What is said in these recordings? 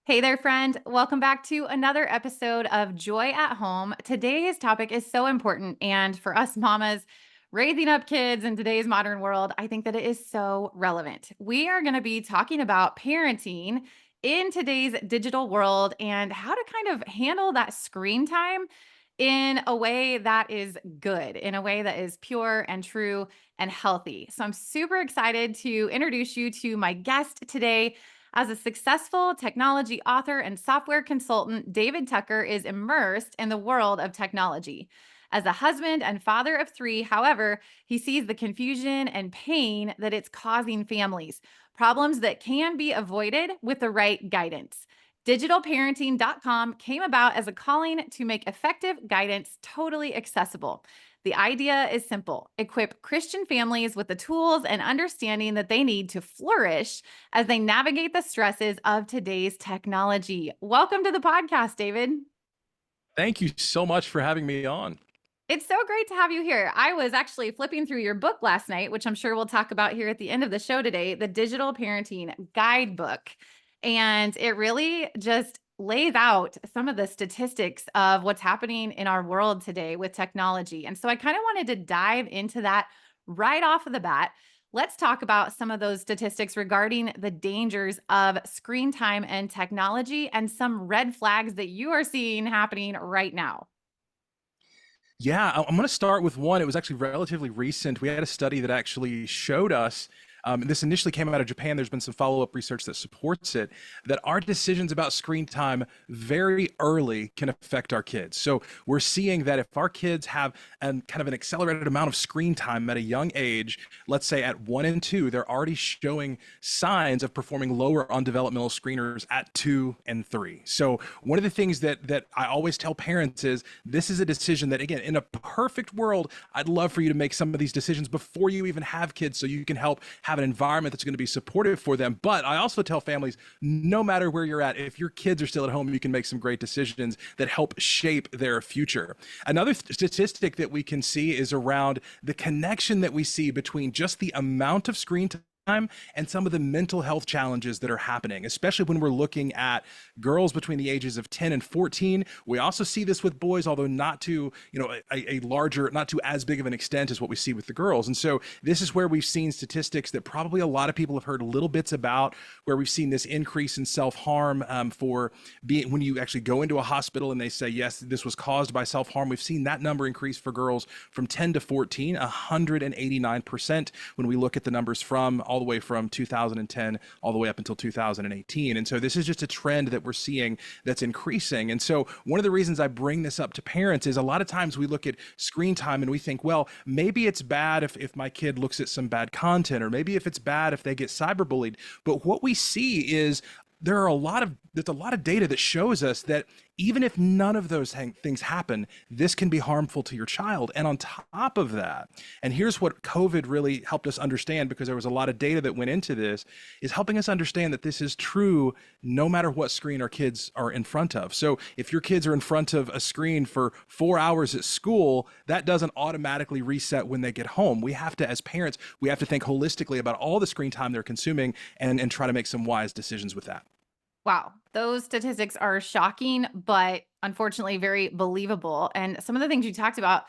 Hey there, friend. Welcome back to another episode of Joy at Home. Today's topic is so important. And for us mamas raising up kids in today's modern world, I think that it is so relevant. We are going to be talking about parenting in today's digital world and how to kind of handle that screen time in a way that is good, in a way that is pure and true and healthy. So I'm super excited to introduce you to my guest today. As a successful technology author and software consultant, David Tucker is immersed in the world of technology. As a husband and father of three, however, he sees the confusion and pain that it's causing families, problems that can be avoided with the right guidance. Digitalparenting.com came about as a calling to make effective guidance totally accessible. The idea is simple: equip Christian families with the tools and understanding that they need to flourish as they navigate the stresses of today's technology. Welcome to the podcast, David. Thank you so much for having me on. It's so great to have you here. I was actually flipping through your book last night, which I'm sure we'll talk about here at the end of the show today, the Digital Parenting Guidebook. And it really just lays out some of the statistics of what's happening in our world today with technology. And so I kind of wanted to dive into that right off of the bat. Let's talk about some of those statistics regarding the dangers of screen time and technology and some red flags that you are seeing happening right now. Yeah, I'm going to start with one. It was actually relatively recent. We had a study that actually showed us, this initially came out of Japan. There's been some follow-up research that supports it, that our decisions about screen time very early can affect our kids. So we're seeing that if our kids have kind of an accelerated amount of screen time at a young age, let's say at 1 and 2, they're already showing signs of performing lower on developmental screeners at 2 and 3. So one of the things that I always tell parents is this is a decision that, again, in a perfect world, I'd love for you to make some of these decisions before you even have kids so you can help have an environment that's going to be supportive for them. But I also tell families, no matter where you're at, if your kids are still at home, you can make some great decisions that help shape their future. Another statistic that we can see is around the connection that we see between just the amount of screen time and some of the mental health challenges that are happening, especially when we're looking at girls between the ages of 10 and 14. We also see this with boys, although not to, a larger, not to as big of an extent as what we see with the girls. And so this is where we've seen statistics that probably a lot of people have heard little bits about, where we've seen this increase in self-harm for being, when you actually go into a hospital and they say, yes, this was caused by self-harm. We've seen that number increase for girls from 10 to 14, 189% when we look at the numbers from all the way from 2010 all the way up until 2018. And so this is just a trend that we're seeing that's increasing. And so one of the reasons I bring this up to parents is a lot of times we look at screen time and we think, well, maybe it's bad if my kid looks at some bad content, or maybe if it's bad if they get cyberbullied. But what we see is there's a lot of data that shows us that even if none of those things happen, this can be harmful to your child. And on top of that, and here's what COVID really helped us understand, because there was a lot of data that went into this, is helping us understand that this is true no matter what screen our kids are in front of. So if your kids are in front of a screen for 4 hours at school, that doesn't automatically reset when they get home. We have to, as parents, we have to think holistically about all the screen time they're consuming and try to make some wise decisions with that. Wow, those statistics are shocking, but unfortunately very believable. And some of the things you talked about,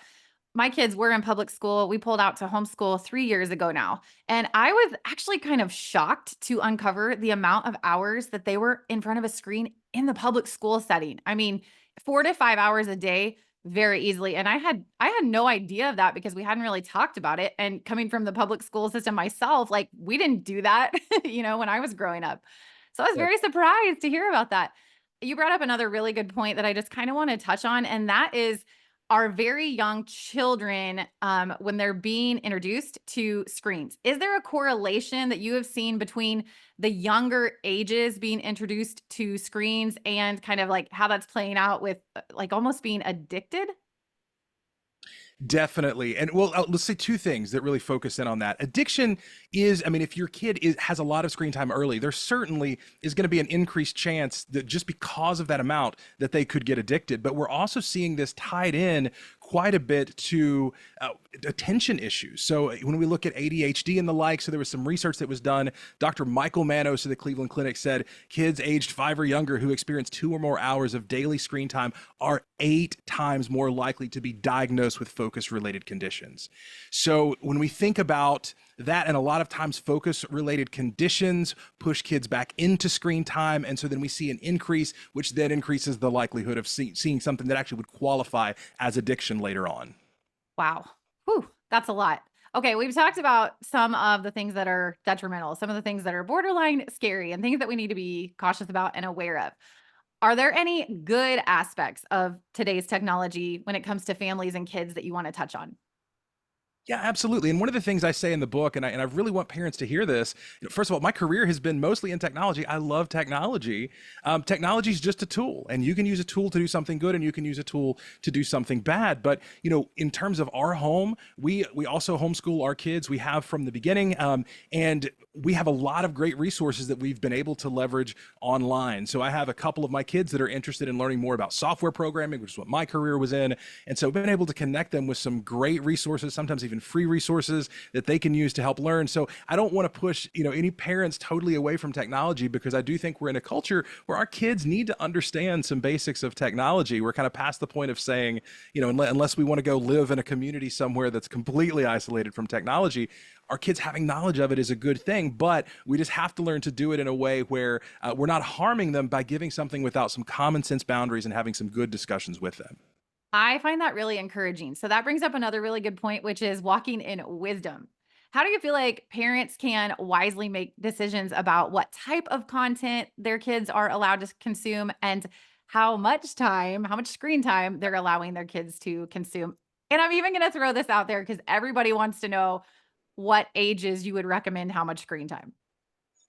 my kids were in public school. We pulled out to homeschool 3 years ago now. And I was actually kind of shocked to uncover the amount of hours that they were in front of a screen in the public school setting. I mean, 4 to 5 hours a day, very easily. And I had no idea of that because we hadn't really talked about it. And coming from the public school system myself, like we didn't do that, when I was growing up. So I was very surprised to hear about that. You brought up another really good point that I just kind of want to touch on, and that is our very young children when they're being introduced to screens. Is there a correlation that you have seen between the younger ages being introduced to screens and kind of like how that's playing out with like almost being addicted? Definitely. And well, let's say two things that really focus in on that. Addiction is, I mean, if your kid has a lot of screen time early, there certainly is going to be an increased chance that just because of that amount that they could get addicted. But we're also seeing this tied in quite a bit to attention issues. So when we look at ADHD and the like, so there was some research that was done. Dr. Michael Manos of the Cleveland Clinic said kids aged 5 or younger who experience 2 or more hours of daily screen time are 8 times more likely to be diagnosed with focus related conditions. So when we think about that, and a lot of times focus related conditions push kids back into screen time. And so then we see an increase, which then increases the likelihood of seeing something that actually would qualify as addiction later on. Wow. Whew, that's a lot. Okay, we've talked about some of the things that are detrimental, some of the things that are borderline scary, and things that we need to be cautious about and aware of. Are there any good aspects of today's technology when it comes to families and kids that you want to touch on? Yeah, absolutely. And one of the things I say in the book, and I really want parents to hear this, first of all, my career has been mostly in technology. I love technology. Technology is just a tool, and you can use a tool to do something good, and you can use a tool to do something bad. But in terms of our home, we also homeschool our kids. We have from the beginning, and we have a lot of great resources that we've been able to leverage online. So I have a couple of my kids that are interested in learning more about software programming, which is what my career was in, and so I've been able to connect them with some great resources, sometimes even free resources that they can use to help learn. So I don't want to push, any parents totally away from technology, because I do think we're in a culture where our kids need to understand some basics of technology. We're kind of past the point of saying, unless we want to go live in a community somewhere that's completely isolated from technology, our kids having knowledge of it is a good thing, but we just have to learn to do it in a way where we're not harming them by giving something without some common sense boundaries and having some good discussions with them. I find that really encouraging. So that brings up another really good point, which is walking in wisdom. How do you feel like parents can wisely make decisions about what type of content their kids are allowed to consume and how much screen time they're allowing their kids to consume? And I'm even going to throw this out there because everybody wants to know what ages you would recommend how much screen time.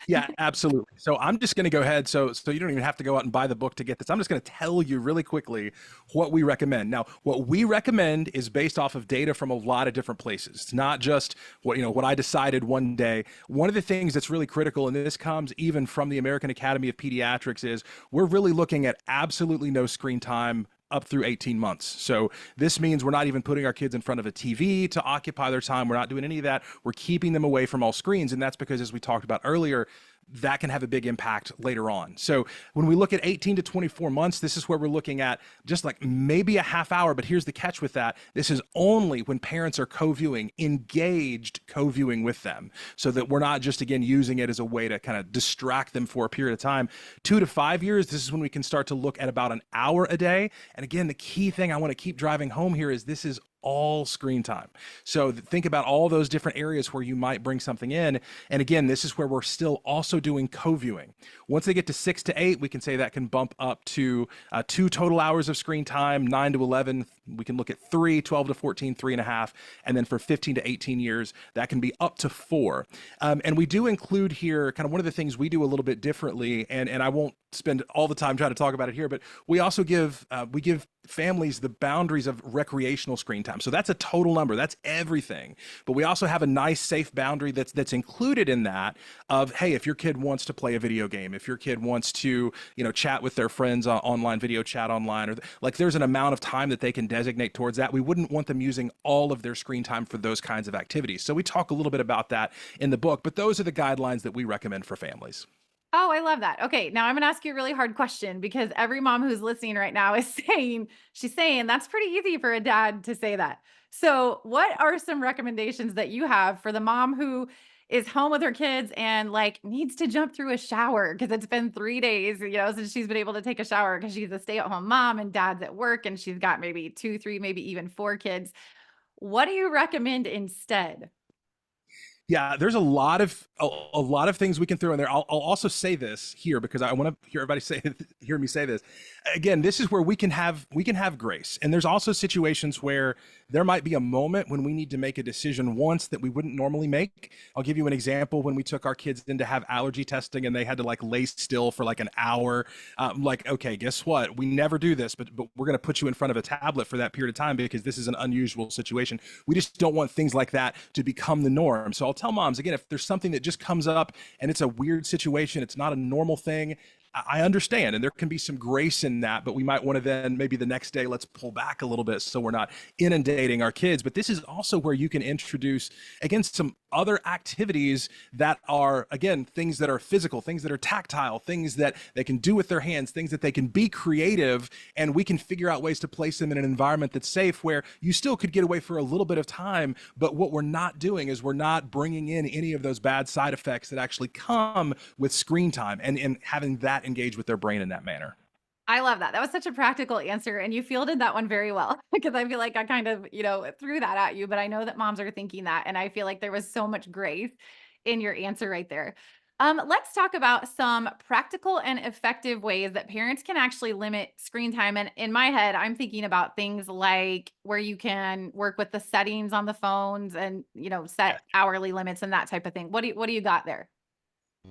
Yeah, absolutely. So I'm just going to go ahead. So you don't even have to go out and buy the book to get this. I'm just going to tell you really quickly what we recommend. Now, what we recommend is based off of data from a lot of different places. It's not just what I decided one day. One of the things that's really critical, and this comes even from the American Academy of Pediatrics, is we're really looking at absolutely no screen time up through 18 months. So this means we're not even putting our kids in front of a TV to occupy their time. We're not doing any of that. We're keeping them away from all screens. And that's because, as we talked about earlier, that can have a big impact later on. So when we look at 18 to 24 months, this is where we're looking at just like maybe a half hour. But here's the catch with that. This is only when parents are co-viewing, engaged co-viewing with them, so that we're not just, again, using it as a way to kind of distract them for a period of time. 2 to 5 years, this is when we can start to look at about an hour a day. And again, the key thing I want to keep driving home here is this is all screen time. So think about all those different areas where you might bring something in. And again, this is where we're still also doing co-viewing. Once they get to 6 to 8, we can say that can bump up to 2 total hours of screen time. 9 to 11, we can look at 3, 12 to 14, 3.5. And then for 15 to 18 years, that can be up to 4. And we do include here kind of one of the things we do a little bit differently. And I won't spend all the time trying to talk about it here, but we also give families the boundaries of recreational screen time. So that's a total number. That's everything. But we also have a nice safe boundary that's included in that of, hey, if your kid wants to play a video game, if your kid wants to, chat with their friends online, video chat online, or like there's an amount of time that they can designate towards that. We wouldn't want them using all of their screen time for those kinds of activities. So we talk a little bit about that in the book, but those are the guidelines that we recommend for families. Oh, I love that. Okay, now I'm gonna ask you a really hard question because every mom who's listening right now is she's saying that's pretty easy for a dad to say that. So, what are some recommendations that you have for the mom who is home with her kids and like needs to jump through a shower because it's been 3 days, since she's been able to take a shower because she's a stay-at-home mom and dad's at work and she's got maybe 2, 3, maybe even 4 kids. What do you recommend instead? Yeah, there's a lot of things we can throw in there. I'll also say this here because I want to hear everybody hear me say this. Again, this is where we can have grace. And there's also situations where there might be a moment when we need to make a decision once that we wouldn't normally make. I'll give you an example. When we took our kids in to have allergy testing and they had to like lay still for like an hour, like, okay, guess what? We never do this, but we're going to put you in front of a tablet for that period of time because this is an unusual situation. We just don't want things like that to become the norm. So I'll tell moms, again, if there's something that just comes up and it's a weird situation, it's not a normal thing, I understand, and there can be some grace in that, but we might want to then maybe the next day, let's pull back a little bit so we're not inundating our kids. But this is also where you can introduce, again, some other activities that are, again, things that are physical, things that are tactile, things that they can do with their hands, things that they can be creative, and we can figure out ways to place them in an environment that's safe where you still could get away for a little bit of time. But what we're not doing is we're not bringing in any of those bad side effects that actually come with screen time and having that engage with their brain in that manner. I love that. That was such a practical answer, and you fielded that one very well because I feel like I kind of, threw that at you, but I know that moms are thinking that, and I feel like there was so much grace in your answer right there. Let's talk about some practical and effective ways that parents can actually limit screen time. And in my head, I'm thinking about things like where you can work with the settings on the phones and, set hourly limits and that type of thing. What do you got there?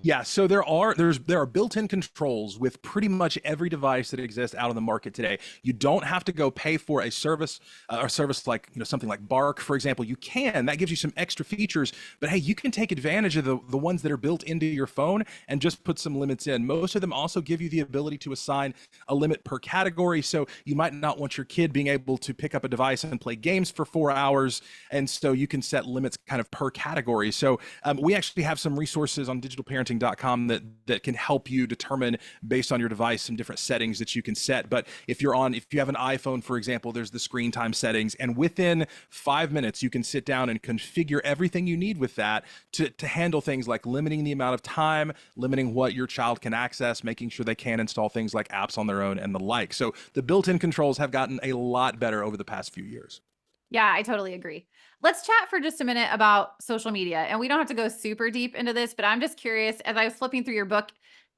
Yeah, so there are built-in controls with pretty much every device that exists out on the market today. You don't have to go pay for a service or service like something like Bark, for example. You can that gives you some extra features, but hey, you can take advantage of the ones that are built into your phone and just put some limits in. Most of them also give you the ability to assign a limit per category, so you might not want your kid being able to pick up a device and play games for 4 hours, and so you can set limits kind of per category. So we actually have some resources on digitalparenting.com that can help you determine based on your device some different settings that you can set. But if you have an iPhone, for example, there's the screen time settings, and within 5 minutes you can sit down and configure everything you need with that to handle things like limiting the amount of time, limiting what your child can access, making sure they can install things like apps on their own and the like. So the built-in controls have gotten a lot better over the past few years. Yeah, I totally agree. Let's chat for just a minute about social media. And we don't have to go super deep into this, but I'm just curious as I was flipping through your book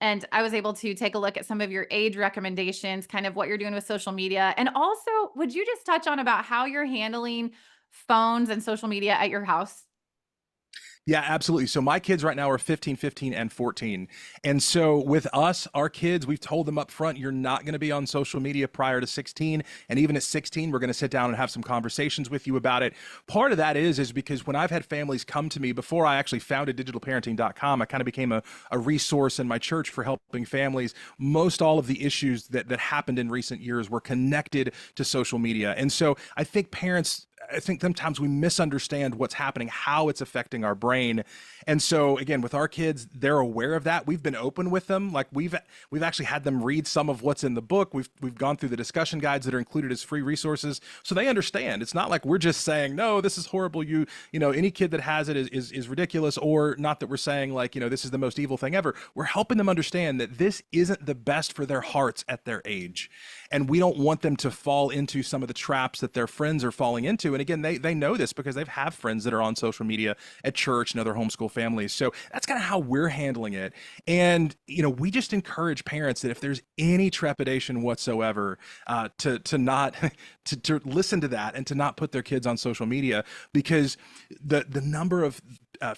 and I was able to take a look at some of your age recommendations, kind of what you're doing with social media. And also, would you just touch on about how you're handling phones and social media at your house? Yeah, absolutely. So my kids right now are 15, 15, and 14. And so with us, our kids, we've told them up front, you're not going to be on social media prior to 16. And even at 16, we're going to sit down and have some conversations with you about it. Part of that is because when I've had families come to me before I actually founded digitalparenting.com, I kind of became a resource in my church for helping families. Most all of the issues that happened in recent years were connected to social media. And so I think sometimes we misunderstand what's happening, how it's affecting our brain. And so again, with our kids, they're aware of that. We've been open with them. Like we've actually had them read some of what's in the book. We've gone through the discussion guides that are included as free resources. So they understand. It's not like we're just saying, no, this is horrible. Any kid that has it is ridiculous, or not that we're saying like, this is the most evil thing ever. We're helping them understand that this isn't the best for their hearts at their age. And we don't want them to fall into some of the traps that their friends are falling into. And again, they know this because they have friends that are on social media at church and other homeschool families. So that's kind of how we're handling it. And we just encourage parents that if there's any trepidation whatsoever, to not to listen to that and to not put their kids on social media, because the number of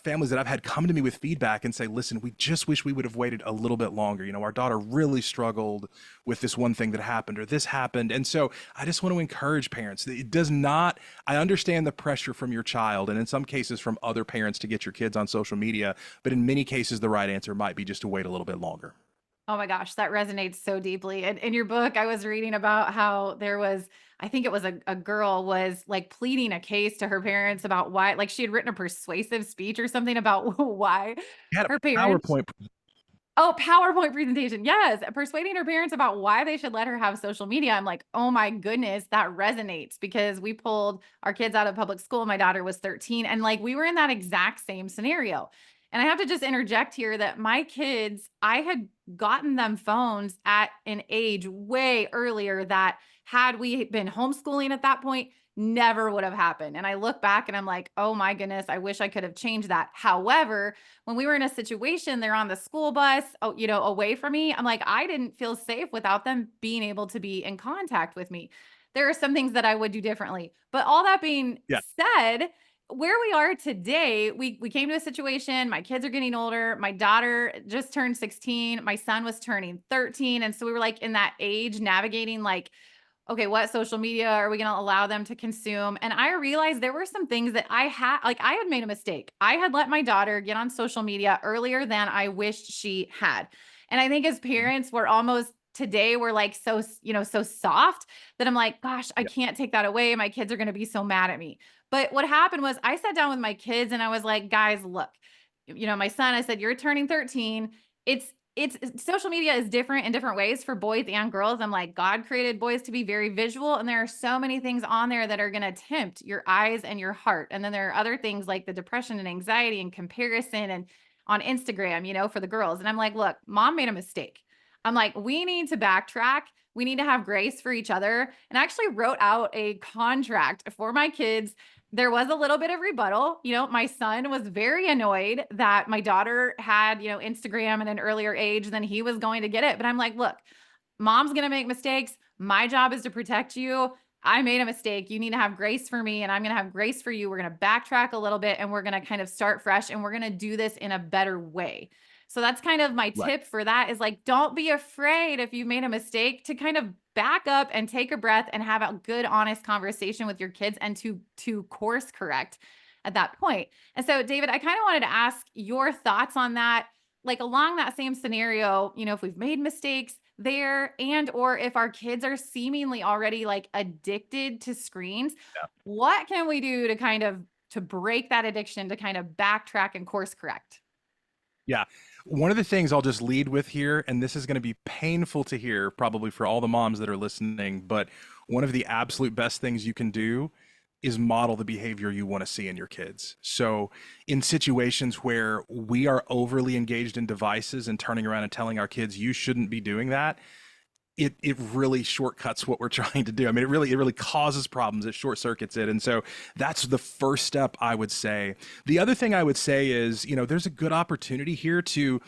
families that I've had come to me with feedback and say, listen, we just wish we would have waited a little bit longer. Our daughter really struggled with this one thing that happened or this happened. And so I just want to encourage parents that it does not, I understand the pressure from your child and in some cases from other parents to get your kids on social media, but in many cases, the right answer might be just to wait a little bit longer. Oh my gosh, that resonates so deeply. And in your book, I was reading about how there was, I think it was a girl was like pleading a case to her parents about why, like she had written a persuasive speech or something about why You had her a parents. PowerPoint. Oh, PowerPoint presentation. Yes, persuading her parents about why they should let her have social media. I'm like, "Oh my goodness, that resonates," because we pulled our kids out of public school. My daughter was 13 and like we were in that exact same scenario. And I have to just interject here that my kids, I had gotten them phones at an age way earlier that had we been homeschooling at that point, never would have happened. And I look back and I'm like, "Oh my goodness, I wish I could have changed that." However, when we were in a situation, they're on the school bus, away from me. I'm like, I didn't feel safe without them being able to be in contact with me. There are some things that I would do differently. But all that being Yeah. said, where we are today, we came to a situation, my kids are getting older. My daughter just turned 16, my son was turning 13, and so we were like in that age navigating like, okay, what social media are we going to allow them to consume? And I realized there were some things that I had made a mistake. I had let my daughter get on social media earlier than I wished she had. And I think as parents, we're almost today we're like so soft that I'm like, gosh, I Yeah. can't take that away. My kids are going to be so mad at me. But what happened was I sat down with my kids and I was like, guys, look, my son, I said, you're turning 13. It's social media is different in different ways for boys and girls. I'm like, God created boys to be very visual, and there are so many things on there that are going to tempt your eyes and your heart. And then there are other things like the depression and anxiety and comparison and on Instagram, for the girls. And I'm like, look, mom made a mistake. I'm like, we need to backtrack. We need to have grace for each other. And I actually wrote out a contract for my kids. There was a little bit of rebuttal. My son was very annoyed that my daughter had, Instagram at an earlier age than he was going to get it. But I'm like, look, mom's going to make mistakes. My job is to protect you. I made a mistake. You need to have grace for me, and I'm going to have grace for you. We're going to backtrack a little bit and we're going to kind of start fresh and we're going to do this in a better way. So that's kind of my Right. tip for that is like, don't be afraid if you've made a mistake to kind of back up and take a breath and have a good, honest conversation with your kids and to course correct at that point. And so, David, I kind of wanted to ask your thoughts on that, like along that same scenario, if we've made mistakes there and or if our kids are seemingly already like addicted to screens, what can we do to kind of to break that addiction, to kind of backtrack and course correct? Yeah. One of the things I'll just lead with here, and this is going to be painful to hear probably for all the moms that are listening, but one of the absolute best things you can do is model the behavior you want to see in your kids. So, in situations where we are overly engaged in devices and turning around and telling our kids, you shouldn't be doing that, it really shortcuts what we're trying to do. I mean, it really causes problems. It short circuits it, and so that's the first step I would say. The other thing I would say is, there's a good opportunity here to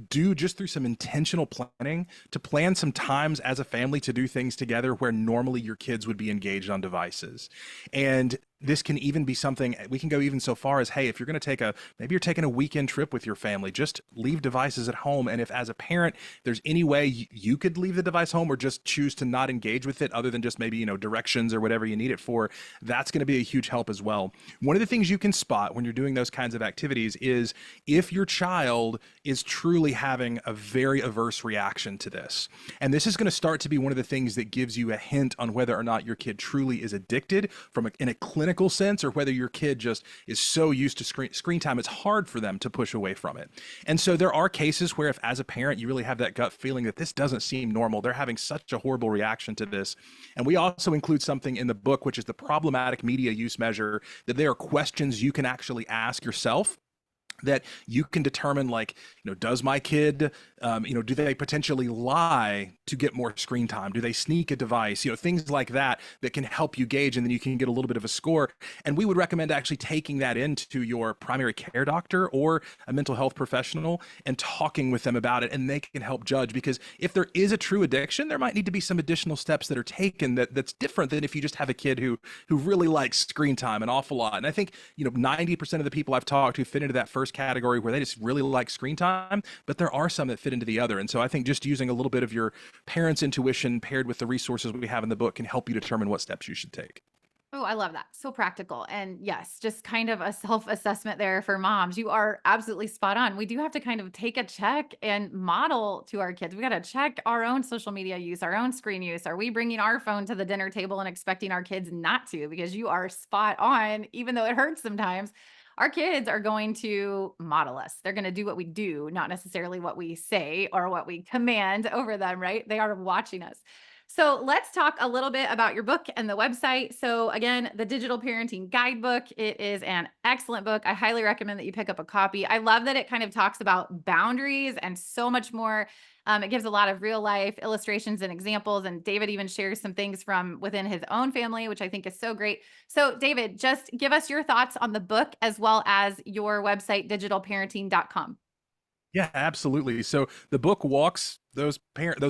do just through some intentional planning to plan some times as a family to do things together where normally your kids would be engaged on devices. And this can even be something we can go even so far as, hey, if you're going to maybe you're taking a weekend trip with your family, just leave devices at home. And if as a parent there's any way you could leave the device home or just choose to not engage with it other than just maybe directions or whatever you need it for, that's going to be a huge help as well. One of the things you can spot when you're doing those kinds of activities is if your child is truly having a very averse reaction to this. And this is going to start to be one of the things that gives you a hint on whether or not your kid truly is addicted in a clinical sense, or whether your kid just is so used to screen time, it's hard for them to push away from it. And so there are cases where if as a parent, you really have that gut feeling that this doesn't seem normal, they're having such a horrible reaction to this. And we also include something in the book, which is the problematic media use measure, that there are questions you can actually ask yourself that you can determine, like, does my kid, do they potentially lie to get more screen time? Do they sneak a device? Things like that that can help you gauge, and then you can get a little bit of a score. And we would recommend actually taking that into your primary care doctor or a mental health professional and talking with them about it, and they can help judge. Because if there is a true addiction, there might need to be some additional steps that are taken that's different than if you just have a kid who really likes screen time an awful lot. And I think 90% of the people I've talked to fit into that first category where they just really like screen time, but there are some that fit into the other. And so I think just using a little bit of your parents' intuition paired with the resources we have in the book can help you determine what steps you should take. Oh, I love that. So practical. And yes, just kind of a self assessment there for moms. You are absolutely spot on. We do have to kind of take a check and model to our kids. We got to check our own social media use, our own screen use. Are we bringing our phone to the dinner table and expecting our kids not to? Because you are spot on, even though it hurts sometimes. Our kids are going to model us. They're going to do what we do, not necessarily what we say or what we command over them, right? They are watching us. So let's talk a little bit about your book and the website. So again, the Digital Parenting Guidebook, it is an excellent book. I highly recommend that you pick up a copy. I love that it kind of talks about boundaries and so much more. It gives a lot of real life illustrations and examples. And David even shares some things from within his own family, which I think is so great. So David, just give us your thoughts on the book as well as your website, digitalparenting.com. Yeah, absolutely. So the book walks those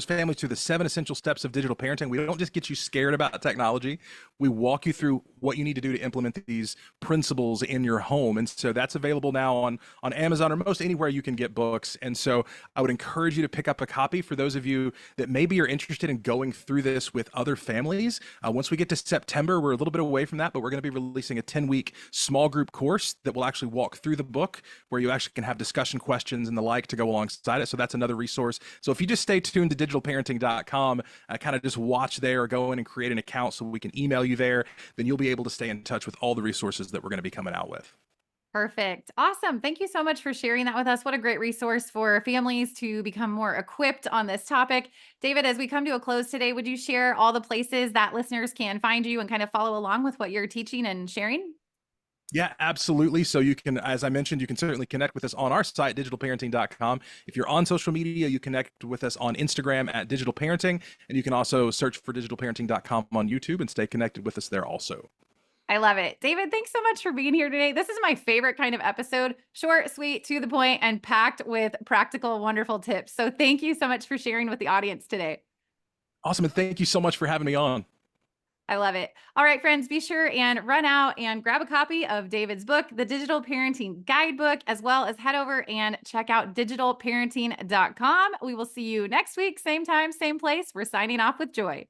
families through the 7 essential steps of digital parenting. We don't just get you scared about technology. We walk you through what you need to do to implement these principles in your home. And so that's available now on Amazon or most anywhere you can get books. And so I would encourage you to pick up a copy for those of you that maybe are interested in going through this with other families. Once we get to September, we're a little bit away from that, but we're going to be releasing a 10-week small group course that will actually walk through the book, where you actually can have discussion questions and the like to go alongside it. So that's another resource. So if you just stay tuned to digitalparenting.com, kind of just watch there, or go in and create an account so we can email you there, then you'll be able to stay in touch with all the resources that we're going to be coming out with. Perfect. Awesome. Thank you so much for sharing that with us. What a great resource for families to become more equipped on this topic. David, as we come to a close today, would you share all the places that listeners can find you and kind of follow along with what you're teaching and sharing? Yeah, absolutely. So you can, as I mentioned, you can certainly connect with us on our site, digitalparenting.com. If you're on social media, you connect with us on Instagram at Digital Parenting, and you can also search for digitalparenting.com on YouTube and stay connected with us there also. I love it. David, thanks so much for being here today. This is my favorite kind of episode: short, sweet, to the point, and packed with practical, wonderful tips. So thank you so much for sharing with the audience today. Awesome. And thank you so much for having me on. I love it. All right, friends, be sure and run out and grab a copy of David's book, The Digital Parenting Guidebook, as well as head over and check out digitalparenting.com. We will see you next week, same time, same place. We're signing off with joy.